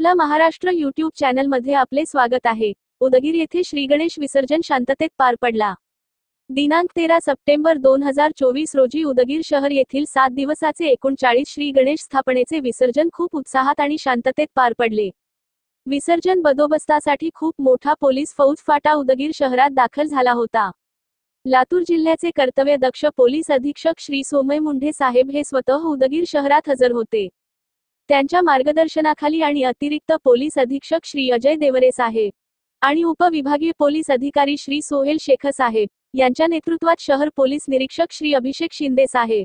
आपला महाराष्ट्र यूट्यूब चॅनलमध्ये आपले स्वागत आहे। उदगीर येथे श्री गणेश विसर्जन शांततेत पार पडला। दिनांक 13 सप्टेंबर 2024 रोजी उदगीर शहर येथील 7 दिवसाचे 39 श्री गणेश स्थापनेचे विसर्जन खूप उत्साहात आणि शांततेत पार पडले। विसर्जन बंदोबस्तासाठी खूप मोठा पोलीस फौज फाटा उदगीर शहरात दाखल झाला होता। लातूर जिल्ह्याचे कर्तव्यदक्ष पोलीस अधीक्षक श्री सोमय मुंढे साहेब हे स्वतः उदगीर शहरात हजर होते। त्यांच्या मार्गदर्शनाखाली आणि अतिरिक्त पोलीस अधीक्षक श्री अजय देवरे साहेब आणि उपविभागीय पोलीस अधिकारी श्री सोहेल शेख साहेब यांच्या नेतृत्वात शहर पोलीस निरीक्षक श्री अभिषेक शिंदे साहेब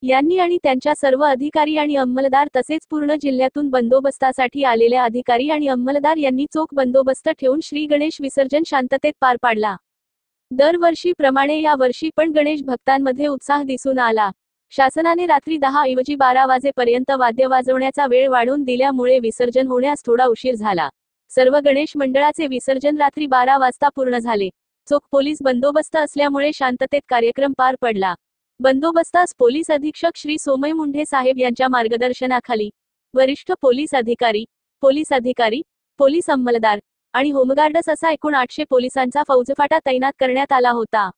यांनी आणि त्यांच्या सर्व अधिकारी आणि अंमलदार तसेच पूर्ण जिल्ह्यातून बंदोबस्तासाठी आलेल्या अधिकारी आणि अंमलदार यांनी चोख बंदोबस्त ठेवून श्री गणेश विसर्जन शांततेत पार पाडला। दरवर्षीप्रमाणे या वर्षी पण गणेश भक्तांमध्ये उत्साह दिसून आला। शासनाने रात्री 10 ऐवजी 12 वाजेपर्यंत वाद्य वाजवण्याचा वेळ वाढवून दिल्यामुळे विसर्जन होण्यास थोडा उशीर झाला। सर्व गणेश मंडळाचे विसर्जन रात्री 12 वाजता पूर्ण झाले। चोख पोलीस बंदोबस्त असल्यामुळे शांततेत कार्यक्रम पार पडला। बंदोबस्तास पोलीस अधीक्षक श्री सोमय मुंढे साहेब यांच्या मार्गदर्शनाखाली वरिष्ठ पोलीस अधिकारी, पोलीस अंमलदार आणि होमगार्ड्स असा एकूण 800 पोलिसांचा फौजफाटा तैनात करण्यात आला होता।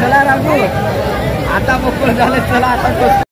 चला राघू, आता मोकळ झाले, चला आता